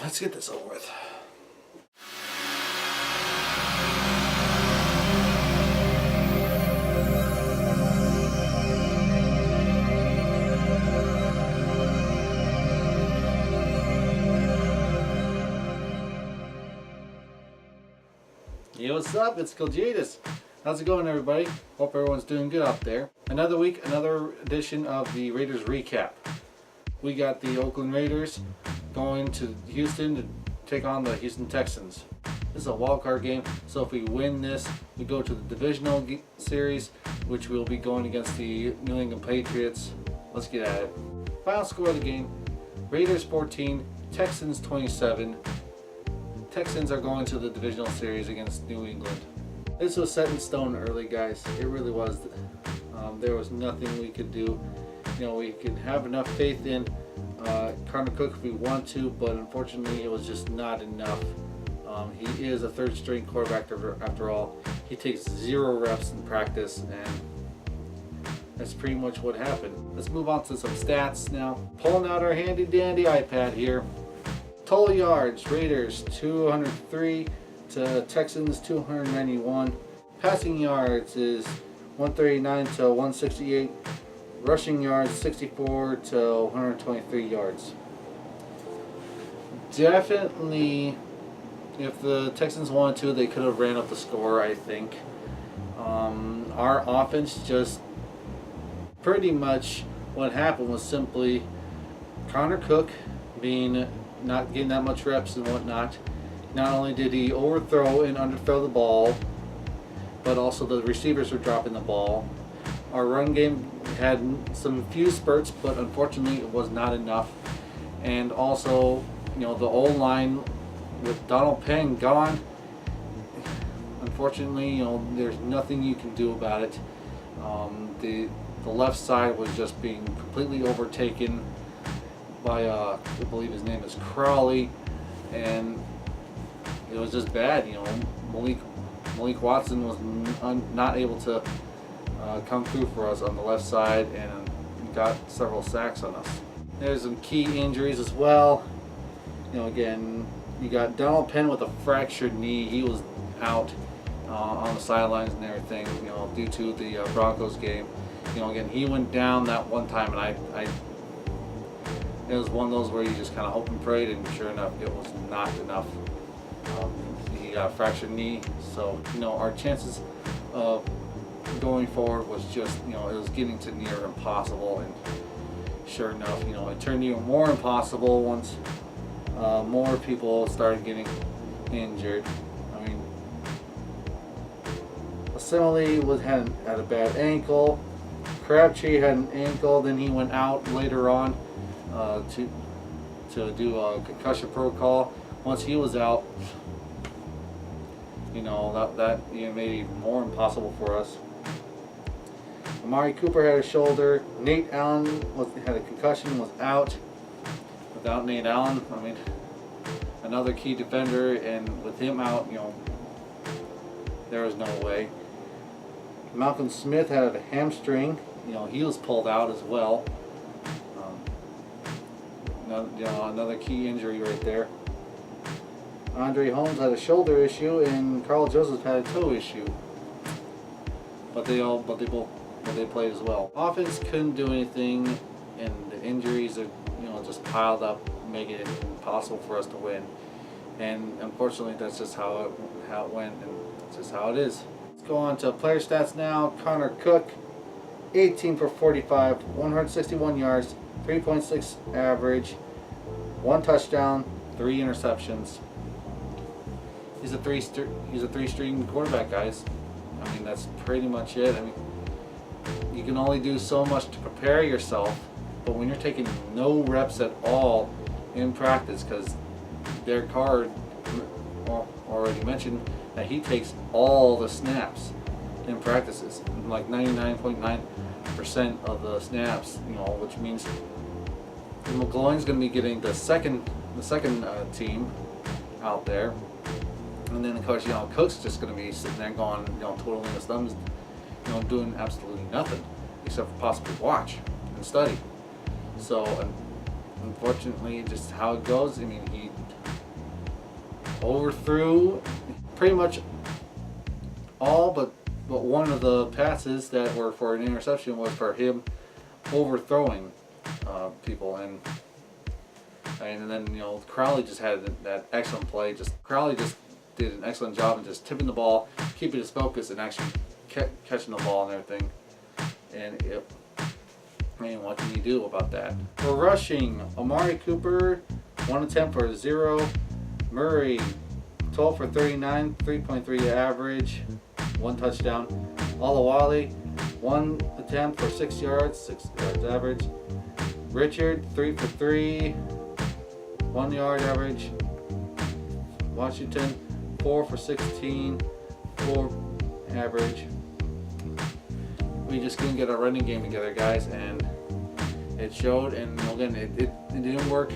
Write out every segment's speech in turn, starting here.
let's get this over with. Hey, what's up? It's Kiljaedas. How's it going, everybody? Hope everyone's doing good out there. Another week, another edition of the Raiders recap. We got the Oakland Raiders going to Houston to take on the Houston Texans. This is a wildcard game, so if we win this, we go to the divisional series, which will be going against the New England Patriots. Let's get at it. Final score of the game, Raiders 14, Texans 27. Texans are going to the divisional series against New England. This was set in stone early, guys. It really was. There was nothing we could do. You know, we could have enough faith in Connor Cook if we want to, but unfortunately it was just not enough. He is a third string quarterback after all. He takes 0 reps in practice, and that's pretty much what happened. Let's move on to some stats now. Pulling out our handy dandy iPad here. Total yards, Raiders 203 to Texans 291. Passing yards is 139 to 168. Rushing yards 64 to 123 yards. Definitely, if the Texans wanted to, they could have ran up the score, I think. Our offense just pretty much what happened was simply Connor Cook not getting that much reps and whatnot. Not only did he overthrow and underthrow the ball, but also the receivers were dropping the ball. Our run game had some few spurts, but unfortunately it was not enough. And also, you know, the O-line with Donald Penn gone, unfortunately, you know, there's nothing you can do about it. The left side was just being completely overtaken by I believe his name is Crowley, and it was just bad. You know, Malik Watson was not able to come through for us on the left side and got several sacks on us. There's some key injuries as well. You know, again, you got Donald Penn with a fractured knee. He was out on the sidelines and everything, you know, due to the Broncos game. You know, again, he went down that one time, and it was one of those where you just kind of hope and prayed, and sure enough, it was not enough. He got a fractured knee, so, you know, our chances of going forward was just, you know, it was getting to near impossible, and sure enough, you know, it turned even more impossible once more people started getting injured. I mean, Assembly had a bad ankle. Crabtree had an ankle, then he went out later on to do a concussion protocol. Once he was out, you know, that you know, made it even more impossible for us. Amari Cooper had a shoulder. Nate Allen had a concussion, was out. Without Nate Allen, I mean, another key defender, and with him out, you know, there was no way. Malcolm Smith had a hamstring. You know, he was pulled out as well. You know, another key injury right there. Andre Holmes had a shoulder issue, and Carl Joseph had a toe issue. But they played as well. Offense couldn't do anything, and the injuries are, you know, just piled up, making it impossible for us to win. And unfortunately, that's just how it went, and that's just how it is. Let's go on to player stats now. Connor Cook, 18 for 45, 161 yards, 3.6 average, 1 touchdown, 3 interceptions. He's a three-string quarterback, guys. I mean, that's pretty much it. I mean, you can only do so much to prepare yourself, but when you're taking no reps at all in practice, because Derek Carr already mentioned that he takes all the snaps in practices, like 99.9% of the snaps, you know, which means McGloin's going to be getting the second team out there, and then of course, you know, Cook's just going to be sitting there going, you know, twiddling his thumbs, you know, doing absolutely nothing except for possibly watch and study. So unfortunately, just how it goes. I mean, overthrew pretty much all but one of the passes that were for an interception was for him overthrowing people, and then Crowley just had that excellent play. Crowley just did an excellent job in just tipping the ball, keeping his focus, and actually catching the ball and everything. And what can you do about that? For rushing, Amari Cooper, 1 attempt for 0. Murray, 12 for 39, 3.3 average, 1 touchdown. Olawale, 1 attempt for 6 yards, 6 yards average. Richard, 3 for 3, 1 yard average. Washington, 4 for 16, 4 average. We just couldn't get our running game together, guys, and it showed. And again, it didn't work.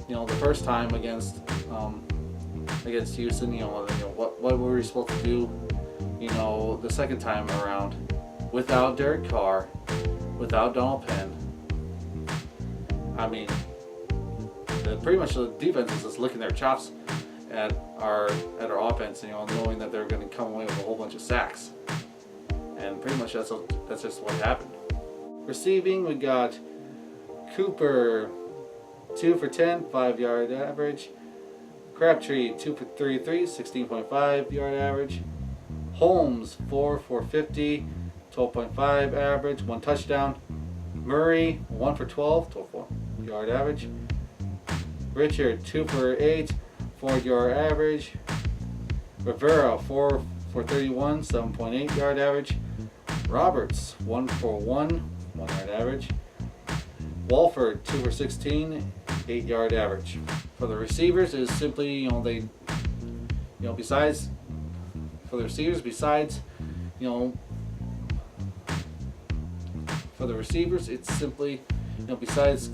The first time against Houston. What were we supposed to do? The second time around, without Derek Carr, without Donald Penn. Pretty much the defense is just licking their chops at our offense, knowing that they're going to come away with a whole bunch of sacks. And pretty much that's just what happened. Receiving, we got Cooper, 2 for 10, 5 yard average. Crabtree, 2 for 33, 16.5 yard average. Holmes, 4 for 50, 12.5 average, 1 touchdown. Murray, 1 for 12, 12 yard average. Richard, 2 for 8, 4 yard average. Rivera, 4 for 31, 7.8 yard average. Roberts, 1 for 1, 1 yard average. Walford, 2 for 16, 8 yard average. For the receivers, it is simply, besides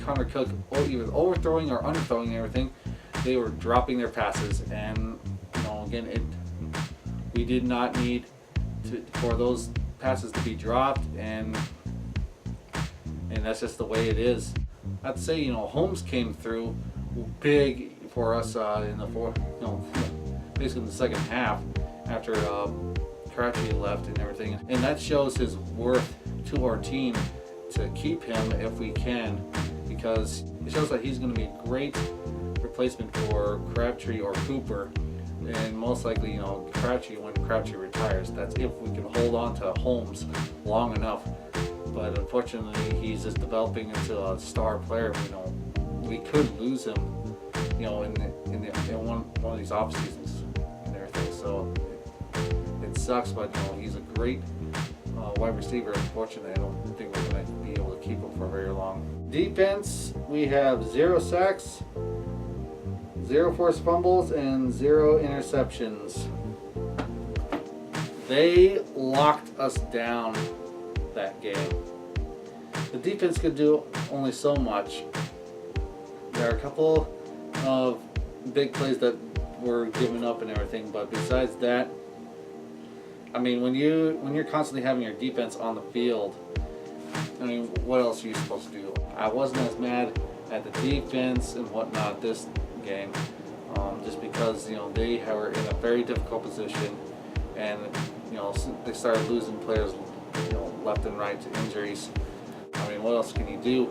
Connor Cook either overthrowing or underthrowing and everything, they were dropping their passes, and we did not need for those passes to be dropped, and that's just the way it is. I'd say Holmes came through big for us in the basically in the second half after Crabtree left and everything, and that shows his worth to our team to keep him if we can, because it shows that he's going to be a great replacement for Crabtree or Cooper, and most likely Crabtree when Crabtree retires. That's if we can hold on to Holmes long enough. But unfortunately, he's just developing into a star player. We could lose him, in one of these off seasons and everything. So it sucks, but he's a great wide receiver. Unfortunately, I don't think we're going to be able to keep him for very long. Defense, we have 0 sacks, 0 forced fumbles, and 0 interceptions. They locked us down that game. The defense could do only so much. There are a couple of big plays that were given up and everything, but besides that, when you're constantly having your defense on the field, what else are you supposed to do? I wasn't as mad at the defense and whatnot this game, just because they were in a very difficult position, and they started losing players left and right to injuries. What else can you do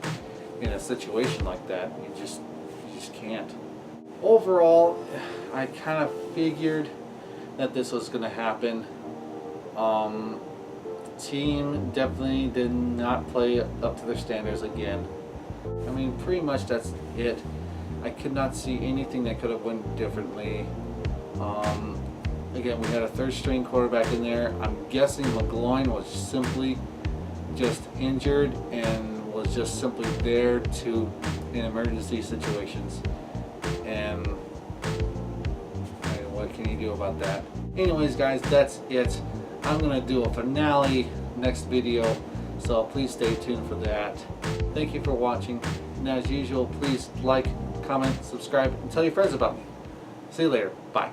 in a situation like that? You just can't. Overall, I kind of figured that this was going to happen. The team definitely did not play up to their standards again. Pretty much that's it. I could not see anything that could have went differently. Again, we had a third string quarterback in there. I'm guessing McGloin was simply just injured and was just simply there in emergency situations. And what can you do about that? Anyways, guys, that's it. I'm going to do a finale next video, so please stay tuned for that. Thank you for watching, and as usual, please like, comment, subscribe, and tell your friends about me. See you later. Bye.